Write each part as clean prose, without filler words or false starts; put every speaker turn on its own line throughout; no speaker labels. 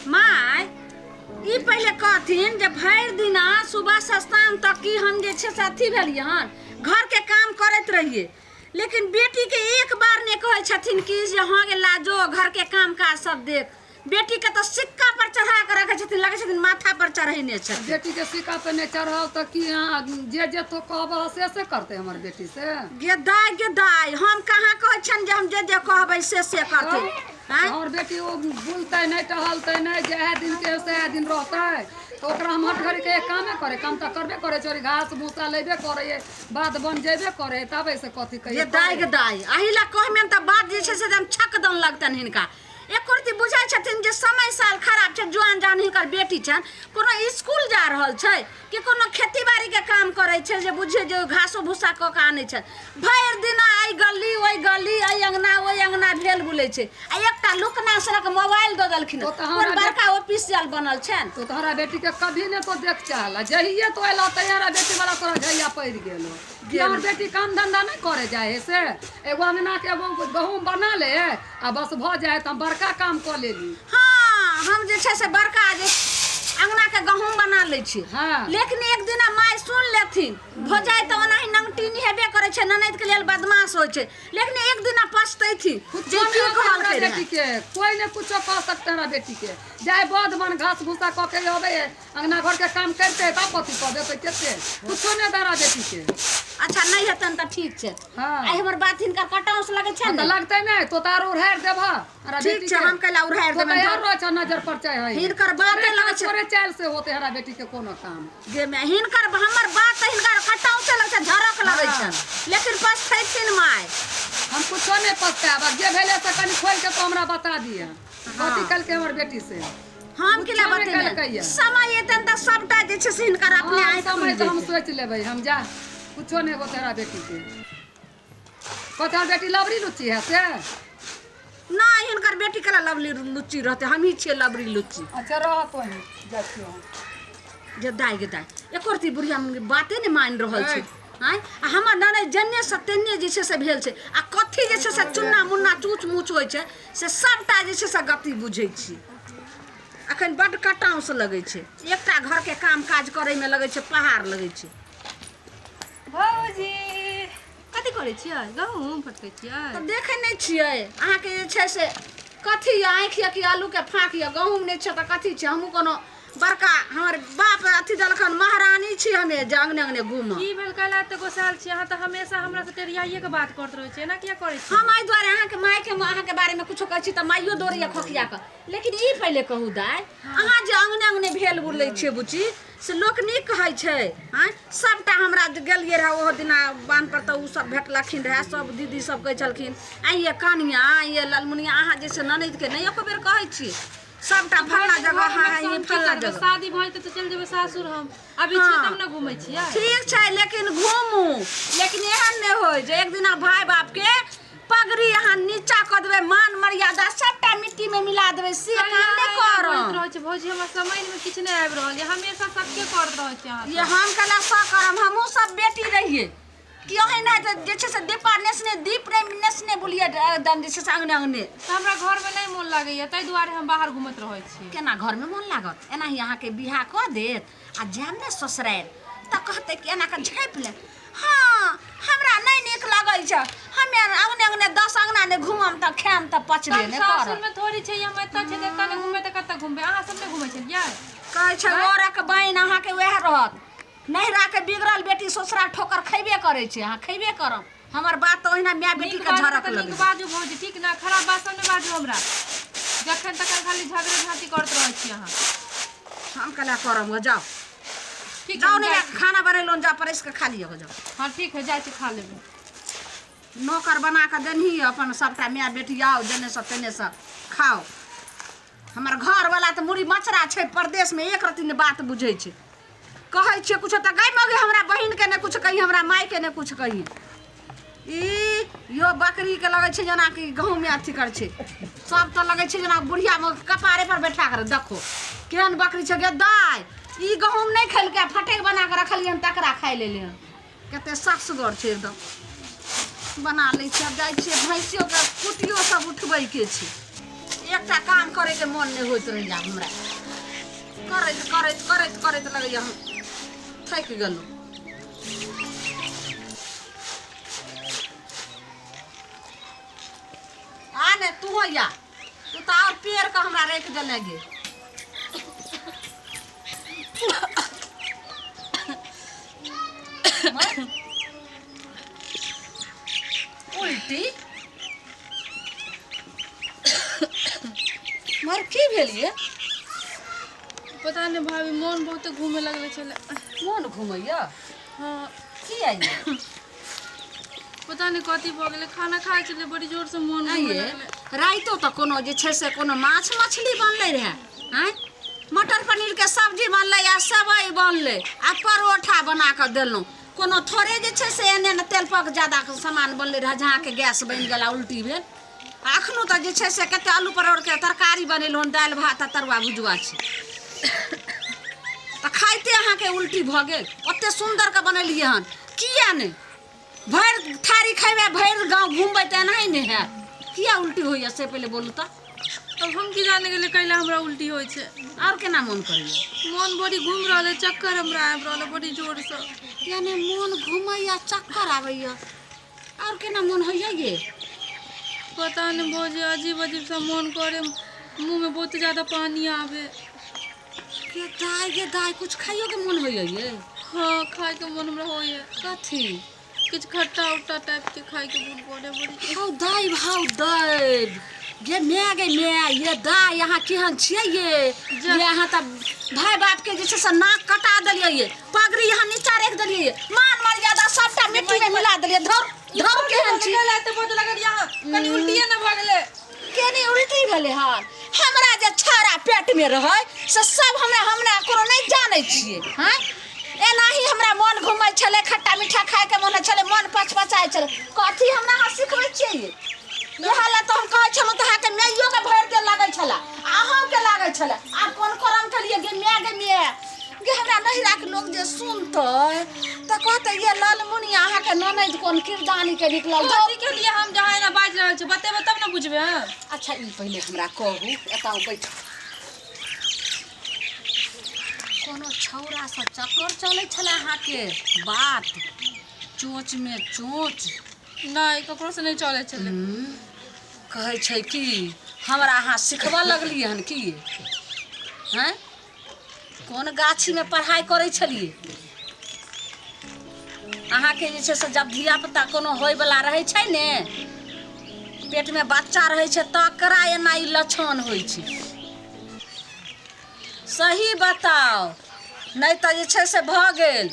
My ई पहले कहथिन जे भर दिना सुबह से शाम तक की हम जे छे साथी भेलिए हन घर के काम करत रहिए, लेकिन बेटी के एक बार ने कहे छथिन कि जे हां गे लाजो घर के काम काज सब देख। बेटी के तो सिक्का पर चढ़ा के रखे छथिन, लगे छथिन माथा पर चढ़ैने छथिन।
बेटी के सिक्का पे ने चढ़ाओ तो की जे तो कहब से करते हमर बेटी से।
गे दाई हम कहाँ कहे छन जे हम जे कहबै से करते।
हमर बेटी वो बुलते नहीं टहलते नहीं, जे दिन के से दिन रहते तो ओकरा हम हट घड़ी के कामे करे, काम तो करबे करे, चोरी घास भूसा लेबे करे, बात बन जेबे करे, तबे से कथी कहिए।
गे दाई अहिला कहमे त बात जे छे से एकदम छक दन लगतन हिनका। एक रती बुझाय छथिन जे समय साल खराब छे, जुआन जान हिनकर बेटी छन कोनो स्कूल जा रहल छे कि कोनो खेती बाड़ी के काम करे छे, जे बुझे जे घासो भूसा क के आने छे। भर दिन आई गली ओई गली आई अंगना ओई अंगना भेल बुले छे। आ एकटा लुकना सनक मोबाइल द देलखिन, और बड़का ऑफिशियल बनल छन।
तो तोहरा बेटी के कभी ने तो देख चाहला, जहिए तो एला तैयारा बेटी वाला तोरा जहिया पड़ गेलो कि हमर बेटी काम धंधा नहीं करे जाए से। एगो अंगना के एगो गहूम बना ले आ बस भ जाए त बड़का काम कर लेली।
हाँ हम जे छे से बड़का जे अंगना के गहूम बना ले छी।
हाँ।
लेकिन एक दिन माय सुन लेथिन भ जाए त ओना ही नंगटीनी हेबे करे छे, ननद के लेल बदमाश होय छे। लेकिन एक दिन पछतैथी जे की कहल के
बेटी के कोई ने कुछो कह सकते ना बेटी के। जाए बोध मन घास भूसा क के होबे अंगना घर के काम करते त पति कहबे तो केते कुछो ने दारा बेटी के।
अच्छा नहीं हेतन त ठीक छे।
हां
आई हमर बात हिनका कटाउस लगे छे
त लगते नै तो तार उड़ार देबा। अरे बेटी
ठीक छे हम कला उड़ार देबे।
तो यार रोज नजर पर चाहे है
हिनकर बात लगे छे
तोरे चाल से होते हरा बेटी के कोनो काम
जे में हिनकर हमर बात हिनकर कटाउस लगे छे, झरक लगे छे। लेकिन पछतैथिन माय
हम कुछो नै पछताब। जे भेले से कनी खोल के तो हमरा बता दिए कथि कल के हमर बेटी से
हम केला बतेने समय एतन त सबटा जे छे से हिनकर अपने आंख
समय तो हम सोच लेबै। हम जा कुछो नै होते हरा बेटी के। कथा बेटी लवरी लुच्ची है से
ना हिनकर बेटी केला लवली लुच्ची रहते, हम ही छे लवरी लुच्ची।
अच्छा रह तो ही जातियो
जे दाई गे दाई एक रती बुढ़िया मुंगी बाते नै मान रहल छे। हां हमर ननै जन्ने सतेन्ने जे छे से भेल छे आ कथि जे छे से चुन्ना मुन्ना चूच मुच होय छे से सबटा जे छे से गति बुझै छी। अखन बड कटाउस लगे छे, एकटा घर के काम काज करे में लगे छे पहाड़ लगे छे।
भौजी कथि करे छियै? गहूम फटकै छियै?
त देखे नै छियै अहाँ के जे छे से कथि आंख या कि आलू के फाक या गहूम नै छे त कथि छे? हमहु कोनो बड़का हमर बाप अथि दलखन महारानी छी हमें जे अंगने अंगने घूम।
की भेल काला त गोसाल छी अहाँ त हमेशा हमरा से टेरियाइए के बात करत रहै छी ना, किया करै छी?
हम आई द्वारे अहाँ के माय के अहाँ के बारे में कुछो कहै छी त माइयो दोरिया खोखिया क। लेकिन ई पहले कहू दाई अहाँ जे अंगने अंगने भेल बुलै छे बुची से लोक नीक कहै छे। हां सबटा हमरा गेलिए रह ओ दिना बान पर त उ सब भेटलखिन रहे, सब दीदी सब कहै छलखिन आइए कनिया आइए ललमुनिया अहाँ जे से ननद के नै एको बेर कहै छी। सबटा फल्ला जगह हां ई फल्ला जगह
शादी भइ त चल जेबै सासुर। हम अभी छी तब न घुमै छियै।
ठीक छै लेकिन घूमू, लेकिन एहन नै होय जे एक दिना भाई बाप के पगड़ी यहाँ नीचा क देबे, मान मर्यादा सबटा मिट्टी में मिला देबे से काम नै करब।
भौजी हमरा समझ में किछ नै आबि रहल है, हमेशा सबके करत रहै छी अहाँ।
ये हम कला सा करम, हमहु सब बेटी रहिए क्यों है ना जे छे से दीपा नेसने दीप रे नेसने बुलिए दम जे छे से अंगने अंगने।
त हमरा घर में नै मन लागैया तै दुआरे हम बाहर घुमत रहै छी।
केना घर में मन लागत? एना ही अहाँ के बियाह क देत आ जाम ने ससुराल त कहते कि एना के झाँप ले। हां हमरा नै नीक लागै छ, हमे अंगने अंगने 10 अंगना ने घुमम त खाम त पचबे नै करब।
सासुर में थोड़ी छै हम एत छै त ने घुमे त कत घुमबे? अहाँ सब नै घुमै छलियै?
कहै छै औरक बहन अहाँ के वह रहत, नहिरा के बिगड़ल बेटी ससुरा ठोकर खैबे करे छे। अहाँ खैबे करम। हमर बात तो ओहिना माय बेटी के झरक लगे।
बाजू भौजी ठीक ना, खराब बात सब नै बाजू हमरा। जखन तखन खाली झगड़े झांटी करत रहै छी अहाँ।
हम कला करम हो जाओ
ठीक
जाओ नहीं खाना बने लोन जा परस के खा लियो हो जाओ।
हां ठीक है जाय छी खा लेबे।
नौकर बना के देनही अपन सबटा माय बेटी आओ जने सब तने सब खाओ। हमर घर वाला त मुड़ी मचरा छै परदेश में, एक रति ने बात बुझै छै। कहै छे कुछ त गई मगे हमरा बहिन के ने कुछ कही, हमरा माय के ने कुछ कही। ई यो बकरी के लगे छे जना कि गहूम में अथी कर छे, सब त लगे छे जना बुढ़िया में कपारे पर बैठा कर देखो केहन बकरी छे। गे दाई ई गहूम नहीं खेल के फटेक बना के रखलियन तकरा खाइ लेले कते सक्सगर छे एकदम बना ले छे। अब जाय छे भैंसियो के कुटियो सब उठबै के छे। एकटा काम करे के मन नहीं होइत रही हमरा करैत करैत करैत करैत लगे हम थक गेलहुँ। आ ने तू हो या तू तो और पेड़ का हमरा रख देने गे। उल्टी मर की भेलिए?
पता नहीं भाभी मन बहुत घूमे लगले छले।
मन घूमैया?
हाँ
की आइए?
पता नहीं कथी भ गेले, खाना खाए चले बड़ी जोर से मन घूमे
आइए
लगले।
राइतो तो कोनो जे छै से कोनो माछ मछली बनले रहे हैं, मटर पनीर के सब्जी बनले या सेवई बनले आ परोठा बना के देलहुँ। कोनो थोड़े जे छै से एने ने तेल पक ज्यादा के सामान बनले रहे जहाँ के गैस बनि गेला उल्टी भेल। अखनो तो जे छै से कते आलू परोड़ के तरकारी बनेलहुँ, दालि भात आ तरुआ भुजुआ छै तो खाइते अहाँ के उल्टी भ गेल। ओते सुंदर के बनेलिए हन किया ने भरि थारी खेबे भरि गाँव घूमबै त एनाही ने है किया उल्टी होइए से पहले बोलू तो।
अब हम की जाने गेले कैला हमरा उल्टी होय छै।
और केना मन करिए?
मन बड़ी घूम रहले, चक्कर हमरा आबि रहले बड़ी जोर से।
यानी मन घूमैया चक्कर आबैया और केना मन होइए ये?
पता नहीं भौजी अजीब अजीब सा मन करे, मुंह में बहुत ज्यादा पानी आवे।
ये दाई कुछ खाइयो के मन होइए ये?
हाँ खाए के मन हमरा होइए।
कथी?
कुछ खट्टा उट्टा टाइप के खाए के मन करे बड़ी।
हाउ दाई ये गे ये दाई यहाँ केहन छियै ये? यहाँ त भाई बाप के जे छै से नाक कटा देलियै ये, पगड़ी यहाँ नीचा रख देलियै ये, मान मर्यादा सबटा मिट्टी में मिला देलियै। धर केहन छी?
कनी उल्टिए न भ गेले।
केनी उल्टी भेले हन? हमरा जे छाड़ा पेट में रहे से सब हमरा कोनो नहीं जाने छियै हैं? एनाही हमरा मन घुमै छले, खट्टा मीठा खाए के मन छले, मन पचपचाए छले। कथी हमरा अहाँ सिखबै छियै ये? इएह तो हम कहै छलहुँ तऽ अहाँके मैयो के भरि देल लागै छले, अहूँ के लागै छले। आब कोन करम केलिए गे गे हमरा नहिरा के लोग जे सुनतै तऽ कहतै ये लालमुनि अहाँके ननद कोन किरदानी के निकलल।
कथी के लिए हम जहाँ एना बाज रहल छै बतेबै तब न बुझबै।
अच्छा ई पहले हमरा कहू, एतऽ बैठ। कोनो छौरा से चक्कर चलै छले अहाँके? बात चोंच में चोंच
नहीं ककरो से नहीं चले छले।
कहै छै कि हमरा अहाँ सिखबऽ लगलिए हन कि हैं? कोन गाछी में पढ़ाई करै छलिए? अहाँके जे छै से जब धियापुता कोनो होइवला रहै छै ने, पेट में बच्चा रहै छै तकरा एना ई लक्षण होइ छै। सही बताओ नहीं तो जे छै से भऽ गेल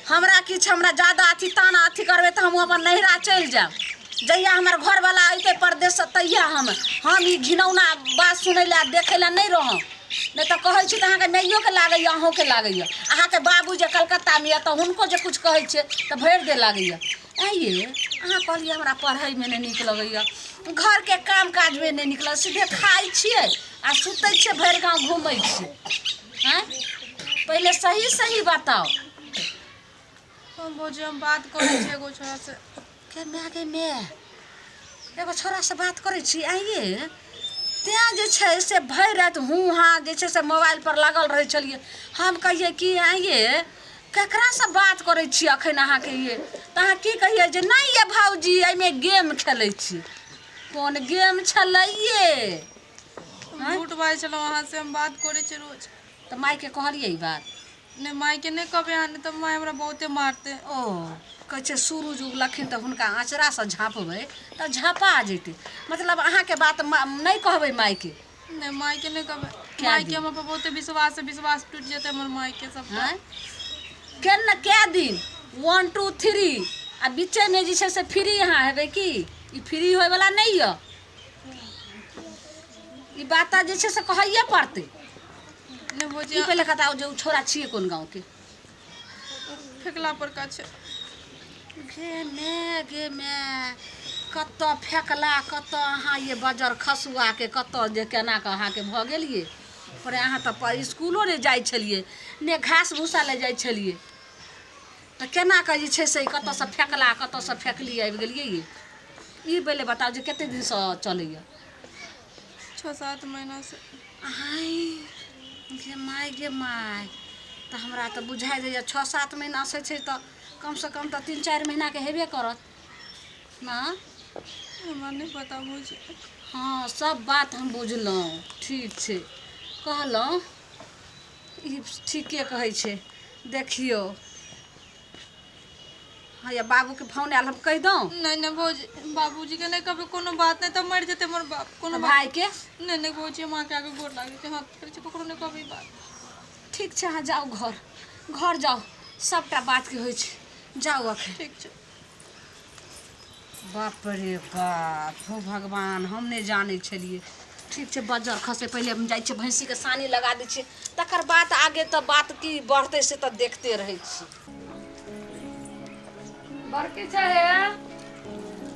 हमरा किछु हमरा ज्यादा अथी ताना अथी करबै तऽ हम अपन नहिरा चलि जायब। जहिया हमर घरवला अइतै परदेश से तहिया हम ई घिनौना बात सुनै लए देखै लए नहीं रहब। नहीं तो कहै छी तऽ अहाँके नहियो के लागैए अहूँ के लागैए। अहाँके बाबू जे कलकत्ता में यऽ तऽ हुनको जे कुछ कहै छियै तऽ भरि दे लागैए। आइए अहाँ कहलिए हमरा पढ़ै में नहीं नीक लगैए, घर के काम काज में नहीं नीक लगैए, सीधे खाइ छियै आ सुतै छियै, भरि गाँव घूमै छियै हैं? पहले सही बताओ।
हम भौजी हम बात करे छी एगो छोरा से।
के मैं एगो छोरा से बात करे छी? आइए त्या जे छै से भरि रात हूँ हाँ जे छै से मोबाइल पर लागल रहै छलिए। हम कहिए कि आइए ककरा से बात करे छी अखन अहाँके ये? तऽ अहाँ की कहिए जे नहीं ये भौजी एहिमे गेम खेलै छी। कोन गेम छलै ये?
झूठ बाजै छलहुँ अहाँ से, हम बात करे छी रोज।
तऽ माय के कहलिए ई बात?
नहीं माय के नहीं कहबे अहाँ, तो माय हमरा बहुते मारते।
ओ कहै छै सूरज उगलखिन तऽ हुनका आँचरा से झाँपबै तऽ झाँपा जेतै। मतलब अहाँके बात नहीं कहबै माय के?
नहीं माय के नहीं कहबे।
क्या
माय के
दिन?
हम पर बहुते विश्वास है, विश्वास टूट जेते हमर माय के सब।
हैं? केना क्या दिन 1 2 3 आ बीचे में जे छै से फ्री यहाँ हेबै कि? ई फ्री होय वाला नहीं है। ई बात जे छै से कहैये पड़तै।
नहीं भौजी
ई पहले बताओ जे उ छोरा छियै कोन गाँव के?
फेकला पर का छै।
गे मैं कतऽ फेकला, कतऽ अहाँ ये बजर खसुआ के कतऽ जे केना कऽ अहाँके भऽ गेलिए? पर अहाँ तऽ स्कूलो नहीं जाइ छलिए, ने घास भूसा ले जाइ छलिए, तऽ केना कऽ जे छै से कतऽ से फेकला कतऽ से फेकली आबि गेलिए ये? ई पहले बताओ जे कते दिन से चलैए?
6-7 महीना से।
आई गे माय तो हमरा तो बुझाइ जाइए 6-7 महीना से छै तो कम से कम तो 3-4 महीना के हेबे करत ना।
हमरा नहीं पता बुझी।
हाँ सब बात हम बुझलहुँ, ठीक छै कहलहुँ, ई ठीके कहै छै। देखियो हाँ या बाबू के फोन आयल, हम कह दूँ?
नहीं भौजी, बाबूजी के नहीं कभी कोनो बात नहीं तो मर जेते मोर बाप। कोनो
भाई के
नहीं भौजी, माँ के आगे गोर लागे छै, हाथ करे छै, ककरो नहीं कभी बात।
ठीक छै, हाँ जाओ घर जाओ, सबटा बात के होइ छै, जाओ अखन।
ठीक छै।
बाप रे बाप, हो भगवान, हम नहीं जाने छलिए। ठीक छै, बजर खसे पहले हम जाइ छियै भैंसी के सानी लगा दै छियै, तकर बाद आगे तो बात की बढ़ते से तो देखते रहे छी।
बड़की छै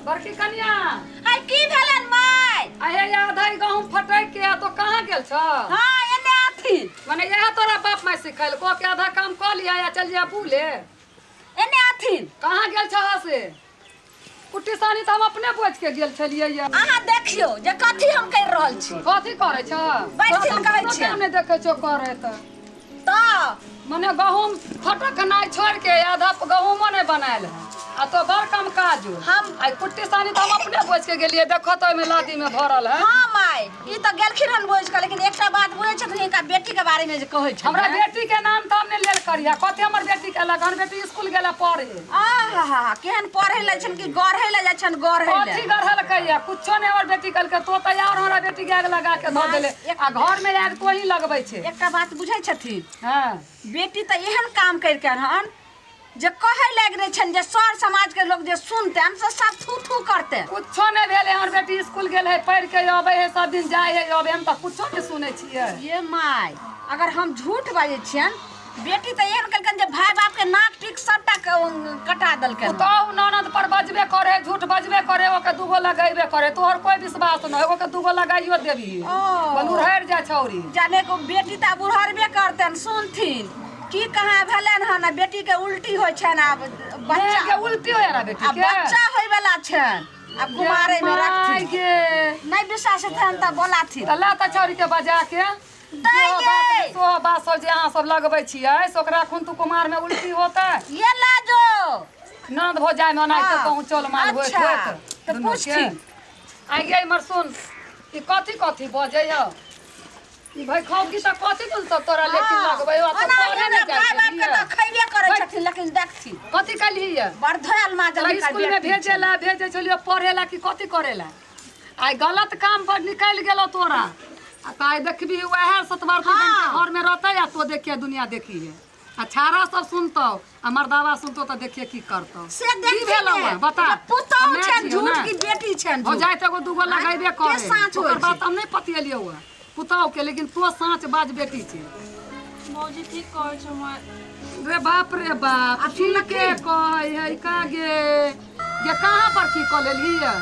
बड़की कन्या।
आई की भेलन माय?
अहे आधा गहूम फटक के तो कहाँ गेल छ?
हां एने आथिन।
माने यह तोरा बाप माय सिखैल को के आधा काम क लिया या चल जा बुले।
एने आथिन।
कहाँ गेल छ से? कुट्टी सानी तो हम अपने बोझ के गेल छलिए या।
अहाँ देखियो जे कथी हम कर रहल छी।
कथी करे छ?
बैठिन कहै छी।
हमने देखे छो करे त माने गहूम फटक नहीं छोड़ के आधा गहूमो नहीं बनायल है आ तो बड़ कम काज
हम
आई कुट्टी सानी तो हम अपने बोझ के गेलिए। देखो तो में लादी में भरल है।
हां माय ई तो गेलखिन हन बोझ के, लेकिन एकटा बात बुझै छथिन का बेटी के बारे में जे कहै छै।
हमरा बेटी के नाम तो हमने लेल करिया कथी हमर बेटी के लगन बेटी स्कूल गेला पढ़े।
आहा केहन पढ़ै ले छन कि गढ़ै ले जाइ छन गढ़ै ले।
कथी गढ़ल कहिया कुछो नहीं हमर बेटी कल के तो तैयार हमरा बेटी के आग लगा के ध देले आ घर में आग तो ही लगबै छै।
एकटा बात बुझै छथिन,
हां
बेटी तो एहन काम करके हन जे कहे लग रहे छन जे सर समाज के लोग जे सुनते हम सब थू थू करते।
कुछो नहीं भेले हमर बेटी स्कूल गेल है पढ़ के आबै है सब दिन जाय है आबै हम त कुछो नहीं सुनै छियै।
ये माय अगर हम झूठ बाजै छियन, बेटी तो एहन कलकन जे भाई बाप के नाक टिक सबटा कटा दलके।
तो ननद पर बजबे करे झूठ बजबे करे ओके दूगो लगाइबे करे, तोहर कोई विश्वास न ओके दूगो लगाइयो देबी बलुरहर जा छौरी।
जाने को बेटी त बुढ़रबे करतन सुनथिन की कहाँ भेलन हन बेटी के उल्टी होय छन। अब बच्चा
के उल्टी होय रा बेटी के
बच्चा होय वाला छन, अब कुमारे में रखथिन
के
नहीं विश्वास थन त बोलाथिन
अल्लाह त छौरी के बजा के तो बात सब जे अहाँ सब लगबै छियै सोकरा खुन तू कुमार में उल्टी होता
ये लाजो
नंद हो जाए में नहीं तो कहूं चल माल होत
अच्छा,
तो पूछथि आई गे मर सुन ई कथी बजे ह ई भाई खाओ की त कथी तुल सब तोरा लेकिन लगबै आ तो पढ़े नहीं
भाई बाप के त खइबे करे छथिन, लेकिन देखथि
कथी कली है
बर्धयल मा जब
स्कूल में भेजे छलियो पढ़ेला कि कथी करेला। आई गलत काम पर निकल गेलो तोरा आ ताई देखबी वह सतवार के घर में रहता या तो देखिए दुनिया देखी है आ छारा सब सुनतो आ मर्दावा सुनतो तो देखिए की करतो
से देख
भेलो बता
पुतौ छन झूठ की बेटी छन
हो जाए तो दूगो लगाइबे करे
के साँच होय
ओकर बात हम नहीं पतियलियो हुआ पुतौ के, लेकिन तो साँच बाज बेटी छे।
भौजी ठीक कहै छै माय।
रे बाप ठीक के कहे है का ये कहां पर की क लेली है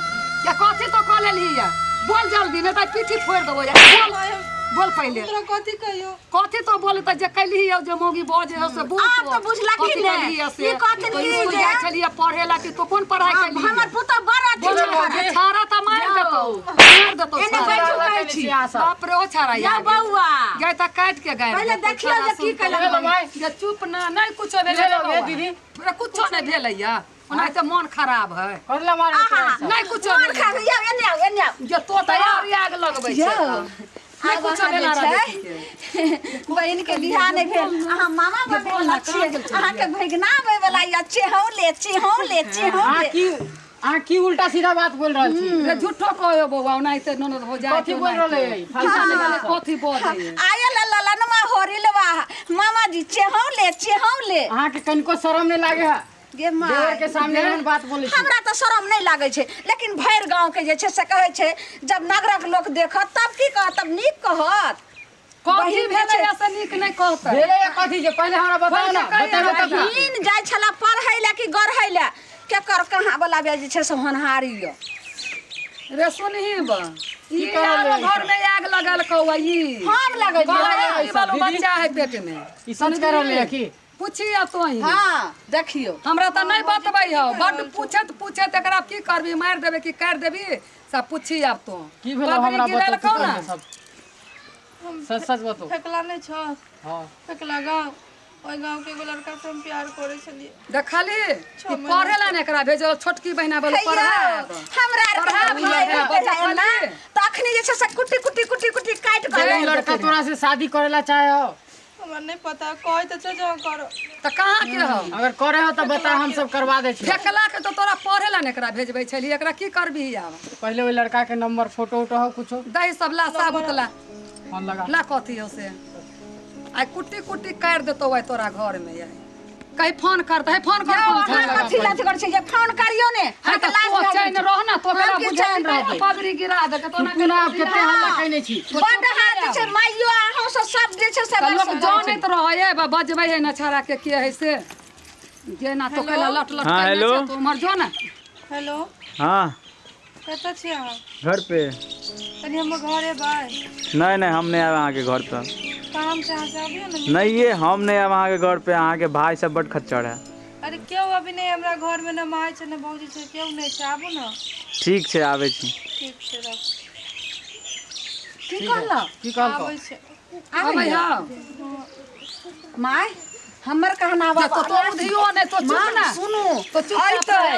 या कथी तो क लेली है बोल जल्दी नहीं तो पीठी फोड़ देबो या बोल पहले
तोरा कथी कहियो
कथी तो बोले त जे कैली है जे मोगी बजे है से बोल
आप तो बुझला कि ने ये कथी की
जे जाय छलिए पढ़ेला कि तो कोन पढ़ाई कैली
हमर पुतौ बड़ा ठीक
छारा त मार देतो
एने बैठो कहै छी
बाप रे ओ छारा
या बौआ
गए त काट के गए
पहले देखियो जे की कैला
ये चुप ना नहीं कुछो भेले दीदी कुछो नहीं भेलैया ओना त मन खराब है करला मार नहीं कुछो
मन खा या एने आओ
जे तो तैयार आग लगबै छै
नहीं कुछ भेला छै बहिन के बियाह नहीं भेल अहाँ मामा बनेला छियै अहाँ के भगना आबै वाला या चेहौ ले
की उल्टा सीधा बात बोल रहल छी
रे झूठो कहयो बौआ ओना त ननद हो जाए
कथी बोल रहले
फलसा निकाले कथी बोल रही
आयल ललनमा होरिलवा मामा जी चेहौ ले
अहाँ के कनको शरम नहीं लागे है
गे मां
देवर के सामने एहन बात बोलै छी।
हमरा त शरम नहीं लागे छै, लेकिन भैर गांव के जे छै से कहै छै जब नगरक लोक देखत तब की कहत, तब नीक कहत
कथी भेले ऐसे नीक नहीं कहत
भेले कथी जे पहले हमरा बताओ ना बताओ तब
बहिन जाय छला पढ़ै ले कि गढ़ै ले केकर कहाँ वाला बे जे छै से होनहारी य
रे सुनही बा ई घर में आग लगल कौआ ई
हम लगै
ई वाला बच्चा है पेट में
ई सच कर रहले की
पूछी अब तो ही
हाँ देखियो
हमरा तो नहीं बतबै हो बड पूछत एकरा की करबी मार देबे कि काट देबी सब पूछी अब तो
की भेल हमरा
गिरल
बता
कौन है?
सब सच सच बताओ।
फेकला नहीं छ
हां
फेकला गाँव ओइ गाँव के एगो लड़का से हम प्यार करे छलिए
देखली कि पढ़ेला ने एकरा भेजो छोटकी बहिना बोल पढ़ा
हमरा तखनी जे छै से कुटी कुटी कुटी कुटी काट
ये लड़का तोरा से शादी करेला चाहे हो
हमरा नहीं पता कोई तो जो करो
त कहां के हो
अगर करे हो तो बता हम सब करवा दे छी।
फेकला के तो तोरा पढ़ेला ने एकरा भेजबै छली एकरा की करबी आब
पहले वो लड़का के नंबर फोटो उठो हो कुछो
दही सब ला साबुत ला
फोन लगा
ला कथी हो से आई कुटी कुटी काट देतो है तोरा घर में आई कहीं फोन करता है फोन कर
कथी लाथ कर छै जे फोन करियो ने
है तो तो चैन रहना तो
हम
बेला
के
बुझाइन
चैन
रह पगड़ी गिरा दे के तो ना
तू केते हल्ला कइने छी
बड हाथ छै माइयो अहाँ सब जे छै से
लोग जानत रहे बजबै है न छाड़ा के है से जे ना तो कला लट लट
हाँ, हेलो।
तो मर जो ना
हेलो
हाँ
कतऽ छी अहाँ
घर पे
तनी हम घरे बाय
नहीं हम नहीं आए अहाँ के घर पे
काम से अहाँ से आबियो ना
नहीं ये हम नहीं आए अहाँ के घर पे अहाँ के भाई सब बड़ खच्चर है।
अरे क्यों अभी नहीं हमरा घर में ना माय छै ना भौजी छै क्यों नहीं छै आबू ना
ठीक है आवे छी।
ठीक छै रख
की कहला
की कहल
आबै छै
अबै हा
माय हमर कहना
तो तो उधियो ने तो चुप ना
सुनू
तो चुप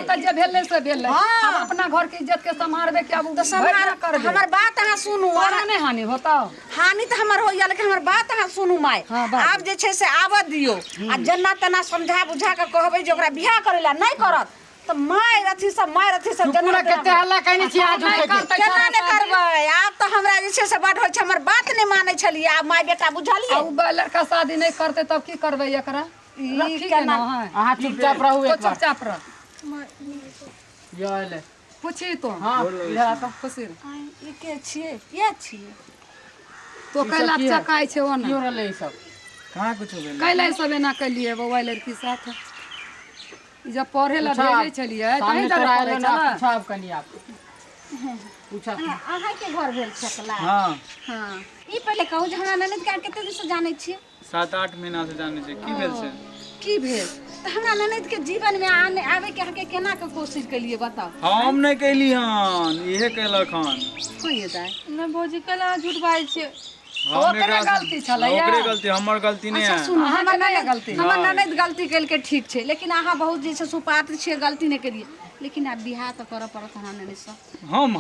त जे भेले से भेले
हाँ।
हम अपना घर के इज्जत के संभालबे के अब
तो समार
करबे
हमर बात अहाँ सुनू
तोरा नहीं हानि होताओ
हानि तो हमर होइया लेकिन हमर बात अहाँ सुनू माय
हाँ, बात।
आब जे छै से आबऽ दियो आ जेना तेना समझा बुझा के कहबै जे ओकरा बियाह करेला नहीं करत तो माय अथी सब
तू पूरा केते हल्ला कइने छी आज
नहीं
उठे के
करतै
केना ने करबै आब तो हमरा जे छै से बड होइ छै हमर बात नहीं मानै छलिए आब माय बेटा बुझलिए
अब लड़का शादी नहीं करते तब की करबे एकरा रखी के
केना-
ना है
अहाँ चुपचाप रहू
तो
एक बार
चुपचाप रह
यो ले
पूछी तो
हां इधर आता
खुशी
ई के छिए ये छिए
तो कैला चकाई छे वो ना
क्यों रहले ई सब
कहाँ कुछ हो
कैला सब ना कलिए बउआ लड़की साथ ई जब पढ़े ला
अच्छा,
भेजे छलिए
सामने
कहीं जा
तोरा
पढ़े
आइलो ना
चला
पूछा अब कनी आप पूछा
अहाँ के घर भेल छकला
हाँ
हाँ ई पहले कहू जे हमरा ननद के कते दिन से जानै छिए
7-8 महीना से जाने से की भेल से
की भेल तो हमरा ननद के जीवन में आने आवे के हके केना के कोशिश कलिए बताओ
हम नहीं कैली हन इहे कैलक हन
होइए दाय
ना भौजी कल अहाँ झूठ बाजै छियै
ओकरे गलती छलैया।
ओकरे गलती हमर गलती नहीं
अच्छा
है।
सुनो
अहाँ के
हमर
नहीं
ननद
गलती।
हमर ननद गलती कल के ठीक छै लेकिन अहाँ बहुत जे छै सुपात्र छिए गलती नहीं करिए लेकिन अब बियाह तो करऽ पड़त हमरा ननद से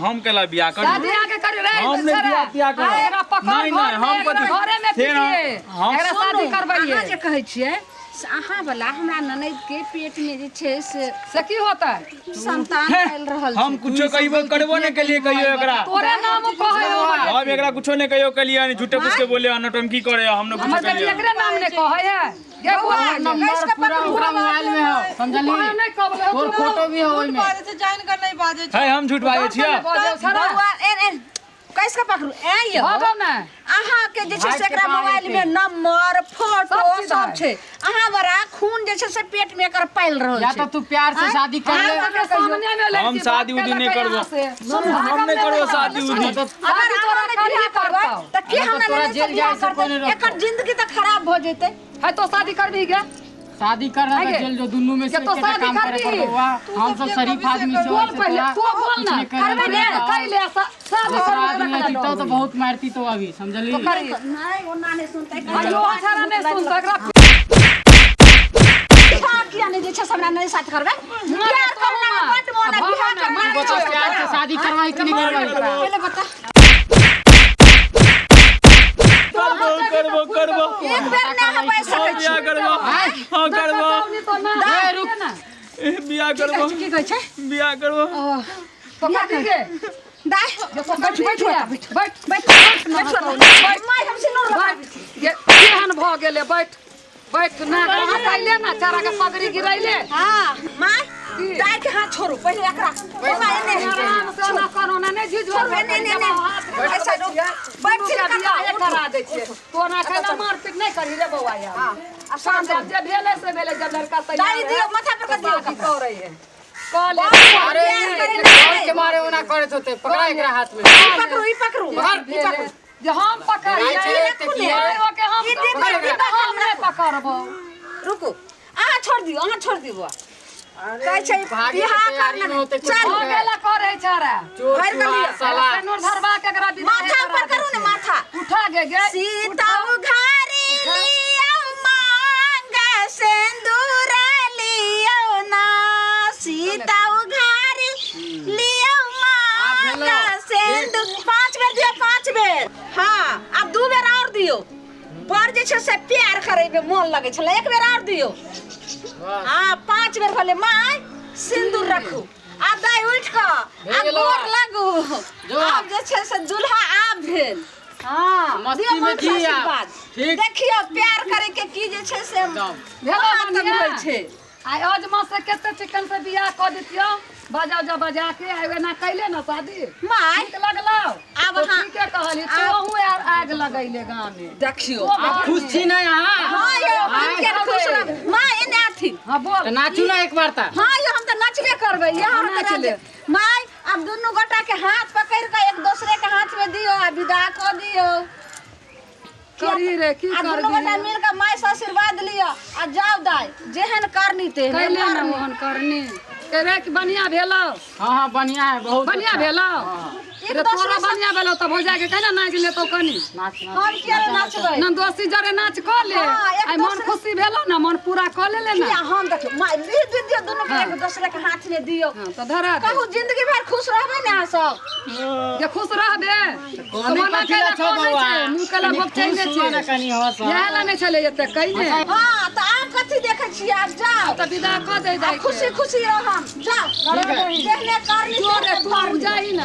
हम कैला बियाह कर
शादी आके कर रे
हम नहीं बियाह करो।
एकरा पकड़
नहीं, नहीं, हम
घर
कथी-
घरे में
फेर हम-
पीटिए
हम-
एकरा शादी
अहाँ
करबैए
जे कहै छिए से अहाँ वाला हमरा ननद के पेट में जे छै से
की होता है
संतान आयल रहल
हम कुछो कहिबो करबो नहीं के लिए कहियो एकरा
तोरे नाम कहे
हम एकरा कुछो नहीं कहियो के लिए झूठे पूछ के बोले नौटंकी करे हमने कुछ
हमर
कर
बेटी
लिया
एकरे नाम ने कहे है ये बोला
नंबर पूरा ओकरा मोबाइल में हो समझली
नहीं कहले
तोर फोटो भी हो ओइ में
बाजै छै जान कर नहीं बाजै छै
है हम झूठ बाजे छियै
बउआ ए कैसे पकड़ू ए यो
बाबा ना
अहाँ के जे छै से एकरा मोबाइल में नंबर फोटो
सब चीज
सब
है।
छै अहाँ बड़ा खून जे छै से पेट में एकर पाइल रहल
या
छै
तो तू प्यार से शादी कर ले
के सामने में लड़की
हम शादी उदी नहीं करबो। हम नहीं करबो शादी उदी
तो
अगर
तोरा
अहाँ
करिए
बियाह करबै
करतौ।
त की
अगर
हमरा
तोरा
ननद से
जेल
बियाह
जाए से कोई नहीं
करतै
रोकतौ।
एकर जिंदगी त खराब भ जेतै
है तो शादी करबी क्या
शादी करना
आगे।
तो जेल जो दुन्नू में से
ये तो
केटा
शादी
काम करे
कर दी।
पड़बो हम सब शरीफ आदमी से
बोल पहले तू बोल ना करबे ने कैले शादी
दूसरा आदमी
करबे
जीतो तो बहुत मारती तो अभी समझली
नहीं ओना नहीं सुनतै
अयो छाड़ा ने सुन सकरा
किया नहीं जे छै से हमरा नहीं साथ करबै प्यार करना बड मोना बियाह करना
बता प्यार से शादी करवाई कि नहीं करवाई
पहले बता
करबो
एक बेर ना हम पैसा
हम बियाह करबो हां करबो
तो ना
दे,
रुक ना
बियाह करबो
की कहै छै
बियाह करबो
तो कर दीजिए
दाय बैठ बैठ
बैठ
बैठ माय हमसे न रहा
ये केहन भ गेले बैठ बैठ ना हटाइले ना चारा के पगड़ी गिरैले
हां माय दाय के हाथ छोड़ो पहले एकरा माय ने
आराम से ना करो ना ने झिझो
ऐसा बैठ
के बियाह करा दै छियै तो ना खाना मारपीट नहीं करी रे बौआ यार
आ शाम
जब जे भेले से भेले जब लड़का तैयार
दाई दियो माथा पर कर दियो
की करे है कॉल
अरे ये के मारे ओना करत होते पकड़ा एकरा हाथ में
पकड़ू
जे हम पकड़
भाई छे, ते किया?
ओके हम
ई दे दे,
हम नहीं पकड़बो
रुको अहाँ छोड़ दियो बुआ कहै छै
भागे
बियाह
के तैयारी में
करना
होते कुछ
चल
हो गेला करे छारा
चोर
भर
चुहा
गलिया।
साला
सेनुर धरवा के एकरा विदा
माथा ऊपर करू ने माथा
उठा गे
सीता उघारी लियो मांग सिंदूर लियो ना सीता उघारी लियो मांग सिंदूर 5 बेर दियो 5 बेर हां अब 2 बेर और दियो पर जे छै से प्यार करैबे मोन लगै छले 1 बेर और दियो हां 5 बेर भले माय सिंदूर रखू आब दाई उठ क आब गोर लगू आब जे छै से दुल्हा आब भेल हां
मस्ती
दियो
में
मन
जी आप।
आशीर्वाद
ठीक।
देखियो प्यार करे के की जे छै से
भेला
खत्म
बनिया
होइ छै
आई आज मां से केते चिकन से बियाह क दितियो बजा जा बजा के आवे ना कैले ना शादी
माय
ठीक लगलो
आब
तो
हाँ।
ठीके कहली तोहू यार आग लगैले गांव में
देखियो
आप खुश छी ना यहाँ
हां यो हम के खुश रह माय एने आथी
हां बोल
तो नाचू ना एक बार ता
हां यो हम त नचबे करबै यहाँ
नाच ले।
माय अब दोनों गोटा के हाथ पकड़ के एक दूसरे के हाथ में दियो आ विदा क दियो
करी रे की
आ
कर
दोनों गोटा मिल के माय से आशीर्वाद लियो आ जाओ दाई जेहन करनी तेहन
कैले ना
करनी।
मोहन करनी रे कि बढ़िया भेलो
हाँ हाँ बढ़िया है बहुत
बढ़िया
अच्छा।
भेलो
एक
रे
दूसरे
तोरा
से-
बढ़िया भेलो तब हो जाके कहना नाच ले तो कनी
नाच नाच
हम किया नाचबै
ना दोस्ती जरे नाच क ले
हाँ, एक
आई मन
दूसरे-
खुशी भेलो ना मन पूरा क ले
किया
ना
हम देखियो माय दियो दोनों के एक दूसरे के हाथ में दियो
हां तो धरा दे
कहू जिंदगी भर खुश रहबै ने अहाँ सब
जे खुश रहबे
कोनी
मना
कथी ला
कैला
छौ
कहै
बौआ
छै मुंह कैला
कनी
बकचैले
खुश हुआ ना
छै
कनी हो सा
यह ला नै छले एते कहिने
हां त आब कथी देखै छियै आब जाओ
त विदा क दे
आ
जाय
खुशी खुशी रह हम जाओ
ठीक है।
जेहने करनी
जोरे
तेहने
तू जाई ना